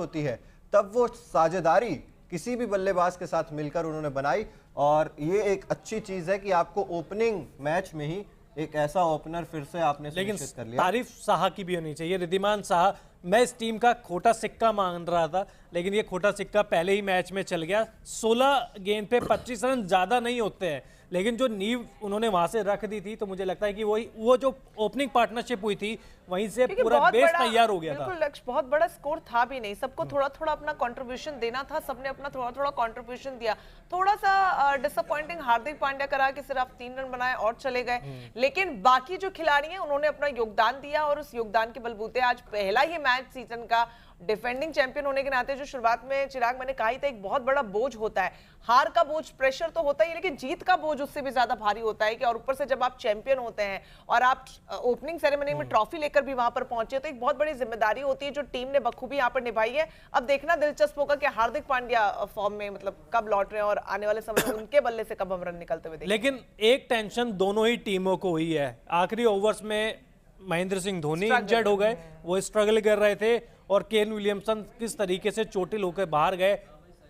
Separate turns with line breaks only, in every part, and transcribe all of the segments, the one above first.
होती है तब वो साझेदारी किसी भी बल्लेबाज के साथ मिलकर उन्होंने बनाई। और ये एक अच्छी चीज है कि आपको ओपनिंग मैच में ही एक ऐसा ओपनर फिर से आपने सुनिश्चित कर लिया।
तारीफ साहा की भी होनी चाहिए, रिद्धिमान साहा। मैं इस टीम का खोटा सिक्का मान रहा था, लेकिन ये खोटा सिक्का पहले ही मैच में चल गया। 16 गेंद पे 25 रन ज्यादा नहीं होते हैं, लेकिन जो नींव उन्होंने वहां से रख दी थी, तो मुझे लगता है कि वो जो ओपनिंग पार्टनरशिप हुई थी वहीं से पूरा बेस तैयार हो गया था।
बिल्कुल लक्ष्य बहुत बड़ा स्कोर था भी नहीं, सबको थोड़ा थोड़ा अपना कंट्रीब्यूशन देना था, सबने अपना थोड़ा थोड़ा कंट्रीब्यूशन दिया। थोड़ा सा डिसअपॉइंटिंग हार्दिक पांड्या करा कि सिर्फ 3 रन बनाए और चले गए, लेकिन बाकी जो खिलाड़ी हैं उन्होंने अपना योगदान दिया और उस योगदान के बलबूते आज पहला ही मैच सीजन का डिफेंडिंग चैंपियन होने के नाते, जो शुरुआत में चिराग मैंने कहा ही था, एक बहुत बड़ा बोझ होता है। हार का बोझ, प्रेशर तो होता ही, लेकिन जीत का बोझ उससे भी ज्यादा भारी होता है कि और ऊपर से जब आप चैंपियन होते हैं और आप ओपनिंग सेरेमनी में ट्रॉफी लेकर भी वहां पर पहुंचे, तो एक बहुत बड़ी जिम्मेदारी होती है जो टीम ने बखूबी यहाँ पर निभाई है। अब देखना दिलचस्प होगा कि हार्दिक पांड्या फॉर्म में मतलब कब लौट रहे हैं और आने वाले समय में उनके बल्ले से कब हम रन निकलते हुए देखेंगे।
लेकिन एक टेंशन दोनों ही टीमों को हुई है, आखिरी ओवर्स में महेंद्र सिंह धोनी इंजर्ड हो गए, वो स्ट्रगल कर रहे थे, और केन विलियमसन किस तरीके से चोटिल होकर बाहर गए।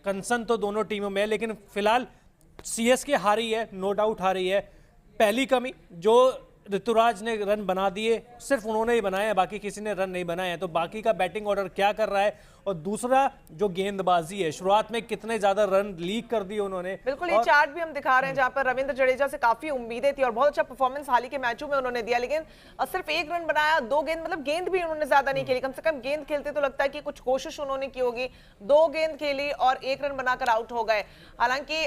कंसर्न तो दोनों टीमों में है, लेकिन फिलहाल सीएसके हारी है, नो डाउट हारी है। पहली कमी जो ऋतुराज ने रन बना दिए, सिर्फ उन्होंने ही बनाए हैं, बाकी किसी ने रन नहीं बनाए हैं, तो बाकी का बैटिंग ऑर्डर क्या कर रहा है। और दूसरा जो गेंदबाजी है, शुरुआत में कितने ज्यादा रन लीक कर दिए उन्होंने।
बिल्कुल, ये चार्ट भी हम दिखा रहे हैं जहां पर रविंद्र जडेजा से काफी उम्मीदें थी और बहुत अच्छा परफॉर्मेंस हाल ही के मैचों में उन्होंने दिया, लेकिन सिर्फ 1 रन बनाया, 2 गेंद, मतलब गेंद भी उन्होंने ज्यादा नहीं खेली। कम से कम गेंद खेलते तो लगता है कि कुछ कोशिश उन्होंने की होगी। 2 गेंद खेली और 1 रन बनाकर आउट हो गए। हालांकि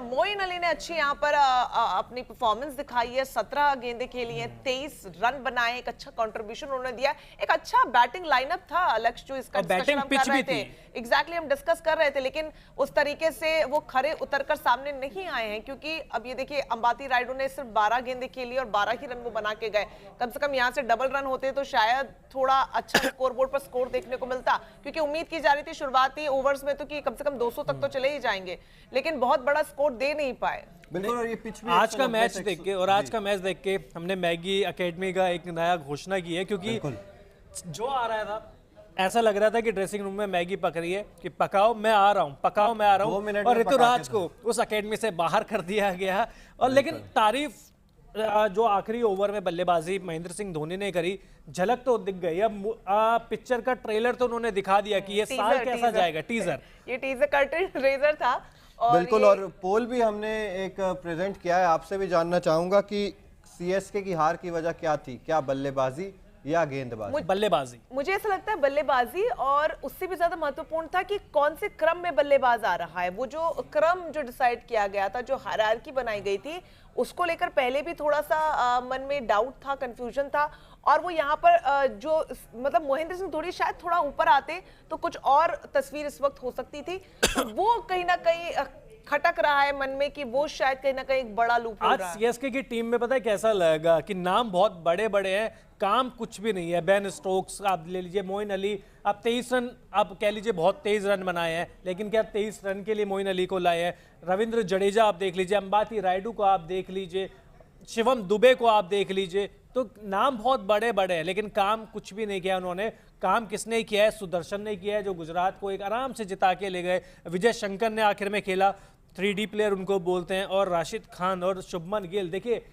मोइन अली ने अच्छी यहाँ पर अपनी परफॉर्मेंस दिखाई है, 17 गेंदें खेली हैं, 23 रन बनाए, एक अच्छा कंट्रीब्यूशन उन्होंने दिया। एक अच्छा बैटिंग लाइनअप था लक्ष्य, जो इसका
बैटिंग पिच भी थी।
एग्जैक्टली हम डिस्कस कर रहे थे, लेकिन उस तरीके से वो खरे उतरकर सामने नहीं आए हैं, क्योंकि अब ये देखिए अंबाती रायडू ने सिर्फ 12 गेंदें खेली और 12 ही रन वो बना के गए। कम से कम यहाँ से डबल रन होते तो शायद थोड़ा अच्छा स्कोरबोर्ड पर स्कोर देखने को मिलता, क्योंकि उम्मीद की जा रही थी शुरुआती ओवर्स में तो कि कम से कम 200 तक तो चले ही जाएंगे, लेकिन बहुत बड़ा स्कोर दे नहीं पाए।
बिल्कुल। और ये पिच भी
आज का मैच देख के, और आज का मैच देख के हमने मैगी एकेडमी का एक नया घोषणा की है, क्योंकि जो आ रहा था ऐसा लग रहा था कि ड्रेसिंग रूम में मैगी पक रही है कि पकाओ मैं आ रहा हूँ, पकाओ मैं आ रहा हूँ, और ऋतुराज को उस एकेडमी से बाहर कर दिया गया। और लेकिन तारीफ जो आखिरी ओवर में बल्लेबाजी महेंद्र सिंह धोनी ने करी, झलक तो दिख गई। अब पिक्चर का ट्रेलर तो उन्होंने दिखा दिया कि ये साल कैसा जाएगा, टीजर,
ये टीजर कर्टन रेजर था।
बिल्कुल। और पोल भी हमने एक प्रेजेंट किया है, आपसे भी जानना चाहूंगा कि सीएसके की हार की वजह क्या थी, क्या बल्लेबाजी या गेंदबाजी?
बल्लेबाजी।
मुझे ऐसा लगता है बल्लेबाजी, और उससे भी ज्यादा महत्वपूर्ण था कि कौन से क्रम में बल्लेबाज आ रहा है। वो जो क्रम जो डिसाइड किया गया था, जो हायरार्की बनाई गई थी, उसको लेकर पहले भी थोड़ा सा मन में डाउट था, कंफ्यूजन था। और वो यहाँ पर जो मतलब महेंद्र सिंह धोनी शायद थोड़ा ऊपर आते तो कुछ और तस्वीर इस वक्त हो सकती थी। वो कहीं ना कहीं खटक रहा है मन में कि वो शायद कहीं ना कहीं एक बड़ा लूप हो रहा है।
आज सीएसके की टीम में पता है कैसा लगेगा कि नाम बहुत बड़े बड़े हैं, काम कुछ भी नहीं है। बेन स्टोक्स आप ले लीजिए, मोइन अली, आप 23 रन आप कह लीजिए बहुत तेज रन बनाए हैं, लेकिन क्या 23 रन के लिए मोइन अली को लाए हैं? रविंद्र जडेजा आप देख लीजिए, अंबाती रायडू को आप देख लीजिए, शिवम दुबे को आप देख लीजिए, तो नाम बहुत बड़े बड़े हैं, लेकिन काम कुछ भी नहीं किया उन्होंने। काम किसने किया है? सुदर्शन ने किया है, जो गुजरात को एक आराम से जिता के ले गए। विजय शंकर ने आखिर में खेला, 3D प्लेयर उनको बोलते हैं, और राशिद खान और शुभमन गिल। देखिए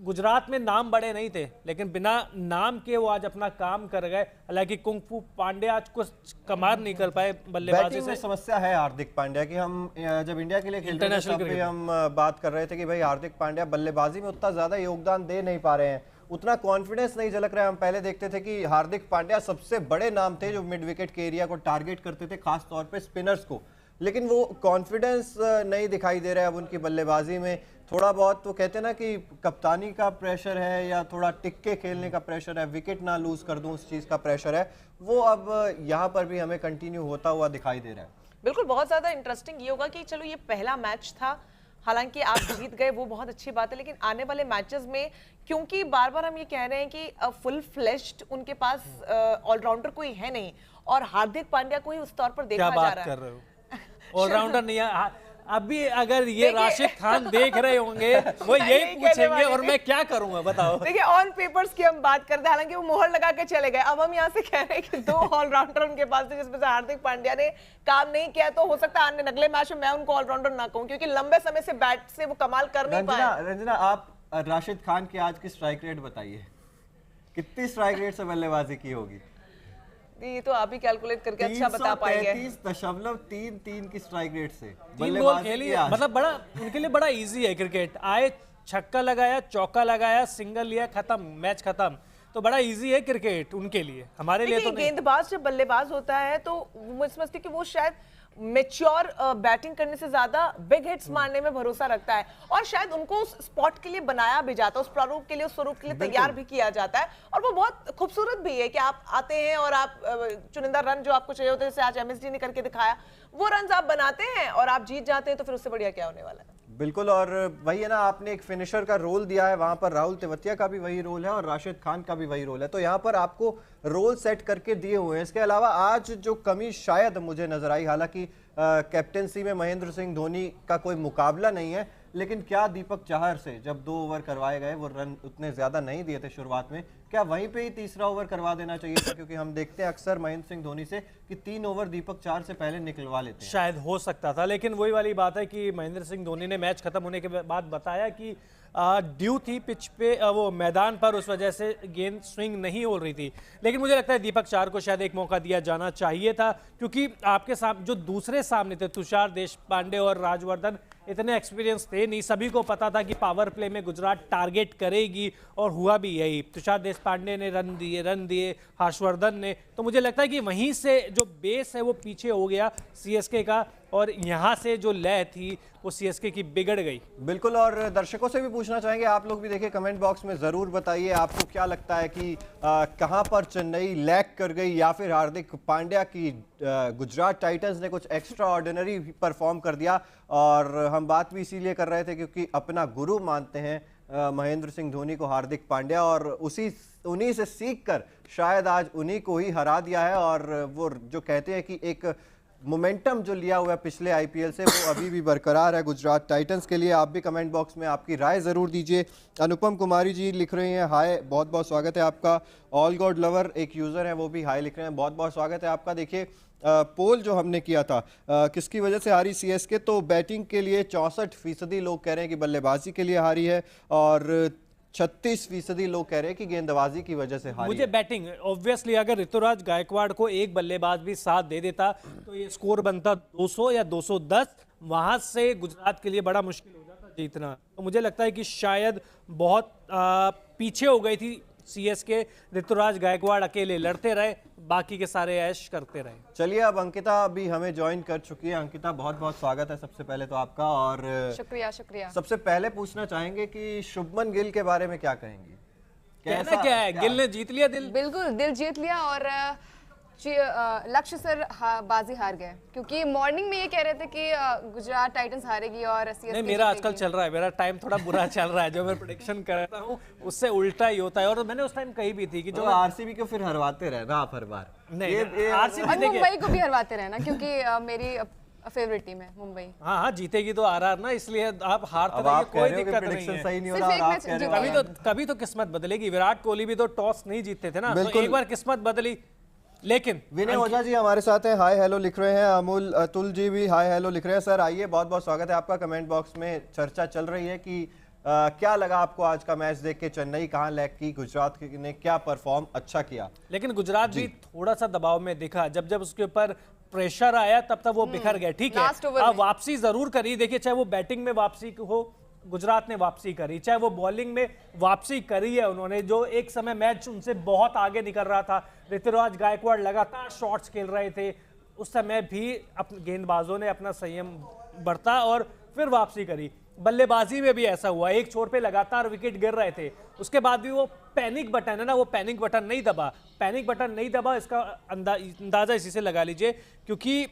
गुजरात में नाम बड़े नहीं थे, लेकिन बिना नाम के वो आज अपना काम कर गए। हालांकि कुंफू पांड्या आज कुछ कमाल नहीं कर पाए बल्लेबाजी से।
समस्या है हार्दिक पांड्या की। हम जब इंडिया के लिए खेलते थे तब भी हम बात कर रहे थे कि भाई हार्दिक पांड्या बल्लेबाजी में उतना ज्यादा योगदान दे नहीं पा रहे हैं, उतना कॉन्फिडेंस नहीं झलक रहा है। हम पहले देखते थे कि हार्दिक पांड्या सबसे बड़े नाम थे जो मिड विकेट के एरिया को टारगेट करते थे, खास तौर पे स्पिनर्स को, लेकिन वो कॉन्फिडेंस नहीं दिखाई दे रहा है अब उनकी बल्लेबाजी में। थोड़ा बहुत तो कहते हैं ना कि कप्तानी का प्रेशर है या थोड़ा टिक के खेलने का प्रेशर है, विकेट ना लूज कर दूं उस चीज का प्रेशर है, वो अब यहाँ पर भी हमें कंटिन्यू होता हुआ दिखाई दे रहा है।
बिल्कुल, बहुत ज्यादा इंटरेस्टिंग ये होगा कि चलो ये पहला मैच था, हालांकि आप जीत गए वो बहुत अच्छी बात है, लेकिन आने वाले मैचेस में, क्योंकि बार बार हम ये कह रहे हैं कि फुल फ्लेश्ड उनके पास ऑलराउंडर कोई है नहीं, और हार्दिक पांड्या को ही उस तौर पर देखा जा रहा है।
क्या बात कर रहे हो? ऑलराउंडर नहीं है। अभी अगर ये राशिद खान देख रहे होंगे वो यही पूछेंगे और मैं क्या करूंगा बताओ।
देखिए ऑन पेपर्स की हम बात करते हैं, हालांकि वो मोहर लगा के चले गए। अब हम यहाँ से कह रहे हैं कि 2 ऑलराउंडर उनके पास थे जिसमें से हार्दिक पांड्या ने काम नहीं किया, तो हो सकता है अगले मैच में मैं उनको ऑलराउंडर ना कहूं, क्योंकि लंबे समय से बैट से वो कमाल कर नहीं पाए।
रंजना, आप राशिद खान की आज की स्ट्राइक रेट बताइए, कितनी स्ट्राइक रेट से बल्लेबाजी की होगी?
ये तो आप ही कैलकुलेट करके अच्छा बता पाएंगे।
333.33 की स्ट्राइक रेट से
3 बॉल खेली, मतलब बड़ा उनके लिए बड़ा इजी है क्रिकेट। आए, छक्का लगाया, चौका लगाया, सिंगल लिया, खत्म, मैच खत्म। तो बड़ा इजी है क्रिकेट उनके लिए, हमारे लिए तो नहीं।
गेंदबाज जब बल्लेबाज होता है तो मुझे समझती कि वो शायद मेच्योर बैटिंग करने से ज्यादा बिग हिट्स मारने में भरोसा रखता है, और शायद उनको उस स्पॉट के लिए बनाया भी जाता है, उस प्रारूप के लिए, उस स्वरूप के लिए तैयार भी किया जाता है। और वो बहुत खूबसूरत भी है कि आप आते हैं और आप चुनिंदा रन जो आपको चाहिए होते हैं, जैसे आज एमएसडी ने करके दिखाया, वो रन आप बनाते हैं और आप जीत जाते हैं, तो फिर उससे बढ़िया क्या होने वाला है।
बिल्कुल, और वही है ना, आपने एक फिनिशर का रोल दिया है, वहां पर राहुल तेवतिया का भी वही रोल है और राशिद खान का भी वही रोल है, तो यहाँ पर आपको रोल सेट करके दिए हुए हैं। इसके अलावा आज जो कमी शायद मुझे नजर आई, हालांकि कैप्टेंसी में महेंद्र सिंह धोनी का कोई मुकाबला नहीं है, लेकिन क्या दीपक चाहर से जब 2 ओवर करवाए गए, वो रन उतने ज्यादा नहीं दिए थे शुरुआत में, क्या वहीं पे ही तीसरा ओवर करवा देना चाहिए था? क्योंकि हम देखते हैं अक्सर महेंद्र सिंह धोनी से कि 3 ओवर दीपक चाहर से पहले निकलवा लेते हैं।
शायद हो सकता था, लेकिन वही वाली बात है कि महेंद्र सिंह धोनी ने मैच खत्म होने के बाद बताया कि ड्यू थी पिच पे, वो मैदान पर, उस वजह से गेंद स्विंग नहीं हो रही थी। लेकिन मुझे लगता है दीपक चाहर को शायद एक मौका दिया जाना चाहिए था, क्योंकि आपके साथ जो दूसरे सामने थे, तुषार देशपांडे और राजवर्धन, इतने एक्सपीरियंस थे नहीं, सभी को पता था कि पावर प्ले में गुजरात टारगेट करेगी, और हुआ भी यही। तुषार देशपांडे ने रन दिए, हर्षवर्धन ने, तो मुझे लगता है कि वहीं से जो बेस है वो पीछे हो गया सीएसके का, और यहाँ से जो लय थी वो सीएसके की बिगड़ गई।
बिल्कुल, और दर्शकों से भी पूछना चाहेंगे, आप लोग भी देखिए, कमेंट बॉक्स में जरूर बताइए आपको क्या लगता है कि कहां पर चेन्नई लैग कर गई, या फिर हार्दिक पांड्या की गुजरात टाइटंस ने कुछ एक्स्ट्रा ऑर्डिनरी परफॉर्म कर दिया। और हम बात भी इसीलिए कर रहे थे क्योंकि अपना गुरु मानते हैं महेंद्र सिंह धोनी को हार्दिक पांड्या, और उन्हीं से सीखकर शायद आज उन्हीं को ही हरा दिया है। और वो जो कहते हैं कि एक मोमेंटम जो लिया हुआ है पिछले आईपीएल से, वो अभी भी बरकरार है गुजरात टाइटंस के लिए। आप भी कमेंट बॉक्स में आपकी राय ज़रूर दीजिए। अनुपम कुमारी जी लिख रही हैं हाय, बहुत बहुत स्वागत है आपका। ऑल गॉड लवर एक यूज़र है, वो भी हाय लिख रहे हैं, बहुत बहुत स्वागत है आपका। देखिए पोल जो हमने किया था किसकी वजह से हारी सीएसके, तो बैटिंग के लिए 64% लोग कह रहे हैं कि बल्लेबाजी के लिए हारी है, और 36% लोग कह रहे हैं कि गेंदबाजी की वजह से हारी।
मुझे बैटिंग ऑब्वियसली, अगर ऋतुराज गायकवाड़ को एक बल्लेबाज भी साथ दे देता तो ये स्कोर बनता 200 या 210, वहां से गुजरात के लिए बड़ा मुश्किल हो जाता जीतना। तो मुझे लगता है कि शायद बहुत पीछे हो गई थी सीएसके, ऋतुराज गायकवाड़ अकेले लड़ते रहे, बाकी के सारे ऐश करते रहे।
चलिए, अब अंकिता भी हमें ज्वाइन कर चुकी है। अंकिता, बहुत बहुत स्वागत है सबसे पहले तो आपका, और
शुक्रिया।
सबसे पहले पूछना चाहेंगे कि शुभमन गिल के बारे में क्या कहेंगी?
कहना क्या है, गिल ने जीत लिया दिल,
बिल्कुल दिल जीत लिया, और लक्ष्य सर बाजी हार गए, क्योंकि मॉर्निंग में ये कह रहे थे कि गुजरात टाइटंस हारेगी और सीएसके
नहीं, मेरा आजकल चल रहा है, मेरा टाइम थोड़ा बुरा चल रहा है, जो मैं प्रेडिक्शन करता हूँ उससे उल्टा ही होता है। और मैंने उस टाइम कही भी थी कि जो
आरसीबी को फिर हरवाते रहना आप हर बार,
नहीं आरसीबी
मुंबई को भी हरवाते रहना, क्योंकि मेरी फेवरेट टीम है मुंबई।
हाँ, जीतेगी तो आरआर ना, इसलिए आप हारते रहिए, कोई दिक्कत नहीं है।
सही नहीं हो रहा,
कभी तो किस्मत बदलेगी। विराट कोहली भी तो टॉस नहीं जीतते थे ना, तो एक बार किस्मत बदली। लेकिन
विनय ओझा जी हमारे साथ हैं, हाय हेलो लिख रहे हैं। अतुल जी भी हाय हेलो लिख रहे हैं। सर आइए, बहुत बहुत स्वागत है आपका। कमेंट बॉक्स में चर्चा चल रही है कि क्या लगा आपको आज का मैच देख के, चेन्नई कहाँ लैग की, गुजरात ने क्या परफॉर्म अच्छा किया?
लेकिन गुजरात भी थोड़ा सा दबाव में दिखा, जब जब उसके ऊपर प्रेशर आया तब तब वो बिखर गए। ठीक है, वापसी जरूर करी, देखिए चाहे वो बैटिंग में वापसी हो, गुजरात ने वापसी करी, चाहे वो बॉलिंग में वापसी करी है उन्होंने, जो एक समय मैच उनसे बहुत आगे निकल रहा था, ऋतुराज गायकवाड़ लगातार शॉट्स खेल रहे थे, उस समय भी अपने गेंदबाजों ने अपना संयम बरता और फिर वापसी करी। बल्लेबाजी में भी ऐसा हुआ, एक छोर पे लगातार विकेट गिर रहे थे, उसके बाद भी वो पैनिक बटन है ना, वो पैनिक बटन नहीं दबा। इसका अंदाजा इसी से लगा लीजिए, क्योंकि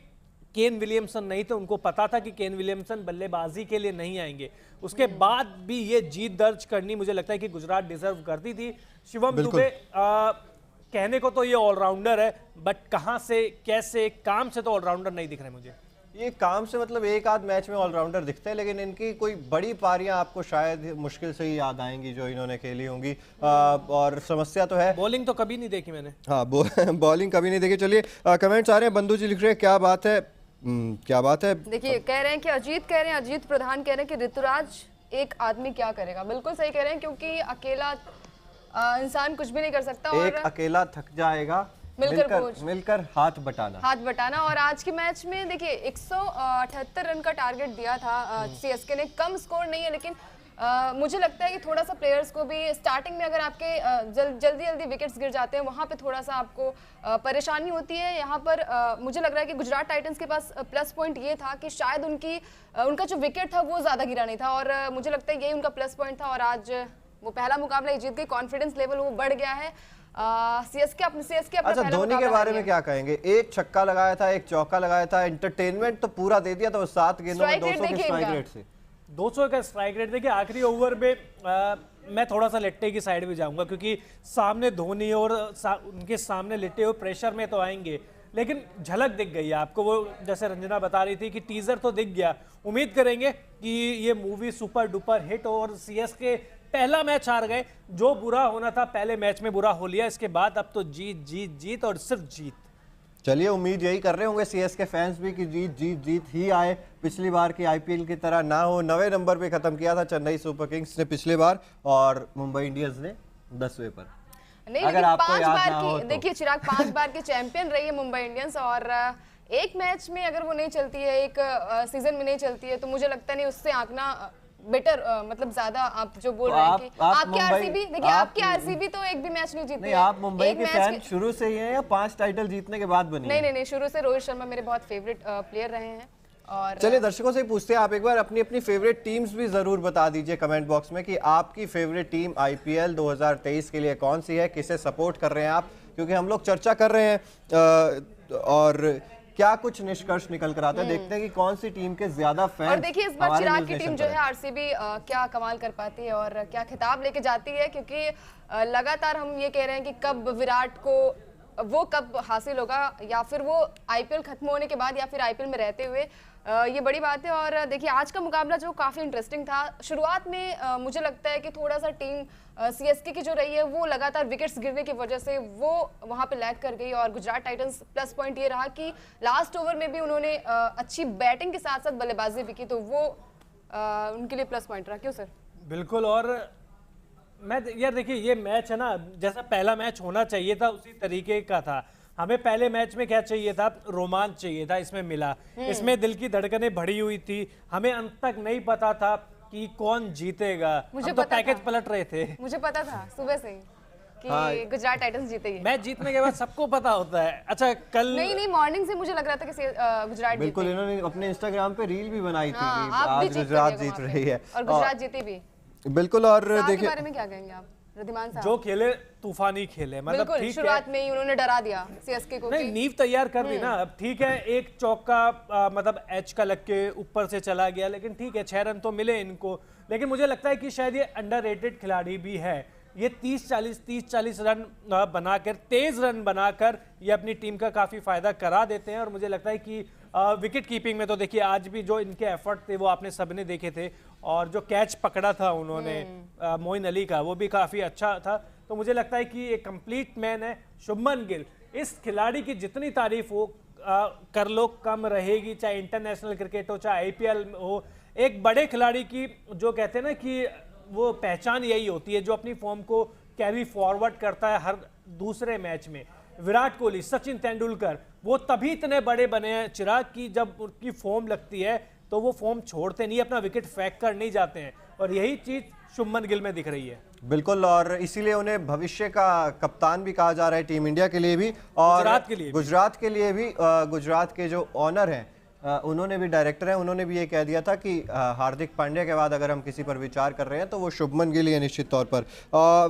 केन विलियमसन नहीं थे, उनको पता था कि केन विलियमसन बल्लेबाजी के लिए नहीं आएंगे। उसके बाद भी ये जीत दर्ज करनी मुझे लगता है कि गुजरात डिजर्व करती थी। शिवम दुबे कहने को तो ये ऑलराउंडर है, बट कहां से कैसे काम से तो ऑलराउंडर नहीं दिख रहे मुझे।
ये काम से मतलब एक आध मैच में ऑलराउंडर दिखते हैं, लेकिन इनकी कोई बड़ी पारियां आपको शायद मुश्किल से ही याद आएंगी जो इन्होंने खेली होंगी। और समस्या तो है,
बॉलिंग तो कभी नहीं देखी मैंने।
हाँ बॉलिंग कभी नहीं देखी। चलिए कमेंट्स आ रहे हैं, बंधु जी लिख रहे हैं क्या बात है, क्या बात है।
देखिए कह रहे हैं कि अजीत प्रधान कह रहे हैं कि ऋतुराज एक आदमी क्या करेगा। बिल्कुल सही कह रहे हैं, क्योंकि अकेला इंसान कुछ भी नहीं कर सकता और
एक अकेला थक जाएगा, मिलकर हाथ बटाना।
और आज के मैच में देखिए 178 रन का टारगेट दिया था सीएसके ने। कम स्कोर नहीं है, लेकिन मुझे लगता है कि थोड़ा सा प्लेयर्स को भी स्टार्टिंग में अगर आपके जल्दी विकेट्स गिर जाते हैं, वहां पे थोड़ा सा आपको परेशानी होती है। यहाँ पर मुझे लग रहा है कि गुजरात टाइटंस के पास प्लस पॉइंट ये था कि शायद उनका जो विकेट था वो ज़्यादा गिरा नहीं था, और मुझे लगता है यही उनका प्लस पॉइंट था। और आज वो पहला मुकाबला जीत गई, कॉन्फिडेंस लेवल वो बढ़ गया है। सीएसके अपना
अच्छा, धोनी के बारे में क्या कहेंगे? एक छक्का लगाया था, एक चौका लगाया था, एंटरटेनमेंट तो पूरा दे दिया था वो 7 गेंदों में 200 के स्ट्राइक रेट से।
200 का स्ट्राइक रेट देखिए। आखिरी ओवर में मैं थोड़ा सा लिट्टे की साइड में जाऊंगा, क्योंकि सामने धोनी और उनके सामने लिट्टे हुए प्रेशर में तो आएंगे, लेकिन झलक दिख गई है आपको। वो जैसे रंजना बता रही थी कि टीजर तो दिख गया। उम्मीद करेंगे कि ये मूवी सुपर डुपर हिट हो। और सीएसके पहला मैच हार गए, जो बुरा होना था पहले मैच में बुरा हो लिया, इसके बाद अब तो जीत और सिर्फ जीत।
चलिए उम्मीद यही कर रहे होंगे सीएसके फैंस भी कि जीत ही आए, पिछली बार की आईपीएल की तरह ना हो। 9वें नंबर पे खत्म किया था चेन्नई सुपर किंग्स ने पिछले बार, और मुंबई इंडियंस ने 10वें पर।
नहीं, अगर आपको याद ना हो तो देखिए चिराग 5 बार की चैंपियन रही है मुंबई इंडियंस, और एक मैच में अगर वो नहीं चलती है, एक सीजन में नहीं चलती है, तो मुझे लगता नहीं उससे आंकना बेटर, मतलब ज्यादा आप जो बोल रहे हैं कि आपके आरसीबी, देखिए आपके आरसीबी तो एक भी मैच नहीं जीती है।
आप मुंबई के फैन शुरू से ही हैं या 5 टाइटल जीतने के बाद बनी?
नहीं, शुरू से रोहित शर्मा मेरे बहुत फेवरेट प्लेयर रहे हैं। और
चलिए दर्शकों से पूछते हैं, आप एक बार अपनी फेवरेट टीम्स भी जरूर बता दीजिए कमेंट बॉक्स में कि आपकी फेवरेट टीम आईपीएल 2023 के लिए कौन सी है, किसे सपोर्ट कर रहे हैं आप, क्योंकि हम लोग चर्चा कर रहे हैं और क्या कुछ निष्कर्ष निकल कर आता है। देखते हैं कि कौन सी टीम के ज्यादा फैन।
और देखिए इस बार चिराग की टीम जो है आरसीबी क्या कमाल कर पाती है और क्या खिताब लेके जाती है, क्योंकि लगातार हम ये कह रहे हैं कि कब विराट को वो कब हासिल होगा, या फिर वो आईपीएल खत्म होने के बाद या फिर आईपीएल में रहते हुए, ये बड़ी बात है। और देखिए आज का मुकाबला जो काफ़ी इंटरेस्टिंग था। शुरुआत में मुझे लगता है कि थोड़ा सा टीम सीएसके की जो रही है वो लगातार विकेट्स गिरने की वजह से वो वहाँ पे लैग कर गई, और गुजरात टाइटंस प्लस पॉइंट ये रहा कि लास्ट ओवर में भी उन्होंने अच्छी बैटिंग के साथ साथ बल्लेबाजी भी की, तो वो उनके लिए प्लस पॉइंट रहा। क्यों सर?
बिल्कुल। और मैं यार देखिए ये मैच है ना, जैसा पहला मैच होना चाहिए था उसी तरीके का था। हमें पहले मैच में क्या चाहिए था? रोमांच चाहिए था, इसमें मिला। इसमें दिल की धड़कनें बढ़ी हुई थी, हमें अंत तक नहीं पता था कि कौन जीतेगा।
मुझे
तो पैकेज पलट रहे थे।
मुझे पता था सुबह से कि गुजरात टाइटंस जीतेगी।
मैच जीतने के बाद सबको पता होता है। अच्छा कल
नहीं मॉर्निंग से मुझे लग रहा था कि गुजरात
बिल्कुल, इन्होंने अपने इंस्टाग्राम पे रील भी बनाई थी कि
आज
गुजरात जीत रही है
और गुजरात जीती भी।
बिल्कुल। और
देखिए बारे में क्या कहेंगे आप रिद्धिमान साहब?
जो खेले तूफानी खेले, मतलब ठीक है,
शुरुआत में ही उन्होंने डरा दिया सीएसके को।
नहीं, नींव तैयार कर दी ना। अब ठीक है, एक चौका मतलब एच का लग के ऊपर से चला गया, लेकिन ठीक है 6 रन तो मिले इनको। लेकिन मुझे लगता है कि शायद ये अंडररेटेड खिलाड़ी भी है। ये 30-40 रन बनाकर, तेज रन बनाकर ये अपनी टीम का काफी फायदा करा देते हैं। और मुझे लगता है कि विकेट कीपिंग में तो देखिए आज भी जो इनके एफर्ट थे वो आपने सबने देखे थे, और जो कैच पकड़ा था उन्होंने मोइन अली का वो भी काफी अच्छा था। तो मुझे लगता है कि एक कंप्लीट मैन है शुभमन गिल। इस खिलाड़ी की जितनी तारीफ हो कर लो कम रहेगी, चाहे इंटरनेशनल क्रिकेट हो चाहे आईपीएल हो। एक बड़े खिलाड़ी की जो कहते हैं ना कि वो पहचान यही होती है जो अपनी फॉर्म को कैरी फॉरवर्ड करता है हर दूसरे मैच में। विराट कोहली, सचिन तेंदुलकर वो तभी इतने बड़े बने हैं चिराग की, जब उनकी फॉर्म लगती है तो वो फॉर्म छोड़ते नहीं, अपना विकेट फेंक कर नहीं जाते हैं, और यही चीज शुभमन गिल में दिख रही है।
बिल्कुल, और इसीलिए उन्हें भविष्य का कप्तान भी कहा जा रहा है टीम इंडिया के लिए भी और गुजरात के लिए भी। गुजरात के जो ऑनर हैं उन्होंने भी, डायरेक्टर हैं, उन्होंने भी ये कह दिया था कि हार्दिक पांड्या के बाद अगर हम किसी पर विचार कर रहे हैं तो वो शुभमन गिल है निश्चित तौर पर।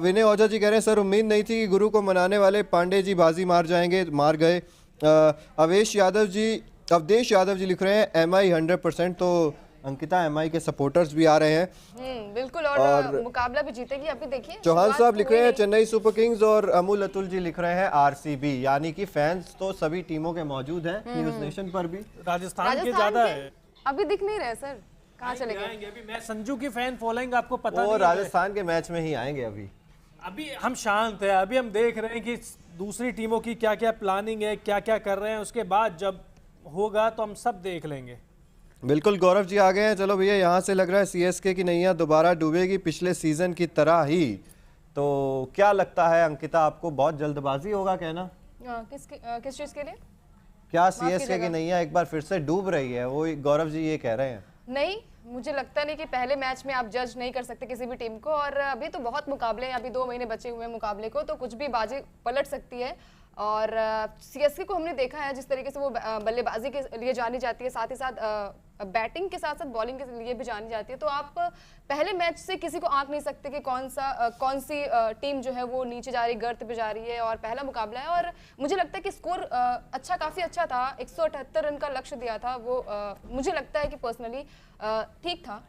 विनय ओझा जी कह रहे हैं सर उम्मीद नहीं थी कि गुरु को मनाने वाले पांडे जी बाजी मार गए। अवधेश यादव जी लिख रहे हैं MI 100%, तो अंकिता एमआई के सपोर्टर्स भी आ रहे हैं।
बिल्कुल, और मुकाबला भी जीतेगी। अभी देखिए
चौहान
शुरुआत
साहब लिख रहे हैं
हुई नहीं।
चेन्नई सुपर किंग्स और अमूल अतुल जी लिख रहे हैं आरसीबी, यानी कि फैंस तो सभी टीमों के मौजूद हैं न्यूज नेशन पर भी।
राजस्थान के ज्यादा है।
अभी दिख नहीं रहे सर, कहाँ चले गए?
आएंगे अभी। मैं संजू की फैन फॉलोइंग आपको पता
वो
नहीं है।
राजस्थान के मैच में ही आएंगे।
अभी हम शांत है, अभी हम देख रहे हैं कि दूसरी टीमों की क्या क्या प्लानिंग है, क्या क्या कर रहे हैं। उसके बाद जब होगा तो हम सब देख लेंगे।
बिल्कुल, गौरव जी आ गए हैं। चलो भैया, यहाँ से लग रहा है सीएसके की नैया दोबारा डूबेगी पिछले सीजन की तरह ही। तो क्या लगता है अंकिता आपको, बहुत जल्दबाजी होगा कहना?
किस चीज के लिए?
क्या सीएसके की नैया एक बार फिर से डूब रही है, वो गौरव जी ये कह रहे हैं?
नहीं, मुझे लगता नहीं कि पहले मैच में आप जज नहीं कर सकते किसी भी टीम को, और अभी तो बहुत मुकाबले हैं, अभी 2 महीने बचे हुए हैं मुकाबले को, तो कुछ भी बाजी पलट सकती है। और सीएसके को हमने देखा है जिस तरीके से वो बल्लेबाजी के लिए जानी जाती है, साथ ही साथ बैटिंग के साथ साथ बॉलिंग के लिए भी जानी जाती है। तो आप पहले मैच से किसी को आंक नहीं सकते कि कौन सी टीम जो है वो नीचे जा रही, गर्त पे जा रही है, और पहला मुकाबला है। और मुझे लगता है कि स्कोर काफ़ी अच्छा था। 178 रन का लक्ष्य दिया था वो, मुझे लगता है कि पर्सनली ठीक था।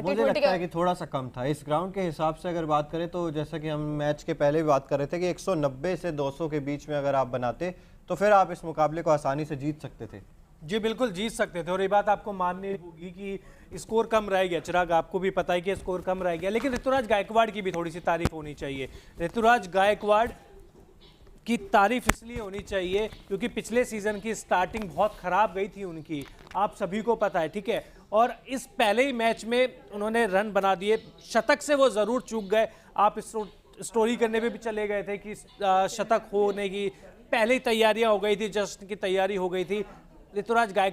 मुझे लगता है कि थोड़ा सा कम था इस ग्राउंड के हिसाब से। अगर बात करें तो जैसा कि हम मैच के पहले भी बात कर रहे थे कि 190 से 200 के बीच में अगर आप बनाते तो फिर आप इस मुकाबले को आसानी से जीत सकते थे।
जी बिल्कुल जीत सकते थे, और ये बात आपको माननी होगी कि स्कोर कम रह गया। चिराग, आपको भी पता है कि स्कोर कम रह गया, लेकिन ऋतुराज गायकवाड़ की भी थोड़ी सी तारीफ होनी चाहिए। ऋतुराज गायकवाड़ की तारीफ इसलिए होनी चाहिए क्योंकि पिछले सीजन की स्टार्टिंग बहुत खराब गई थी उनकी, आप सभी को पता है, ठीक है। और इस पहले ही मैच में उन्होंने रन बना दिए। शतक से वो ज़रूर चूक गए। आप स्टोरी करने पे भी चले गए थे कि शतक होने की पहले ही तैयारियां हो गई थी, जश्न की तैयारी हो गई थी। ऋतुराज गायकवाड़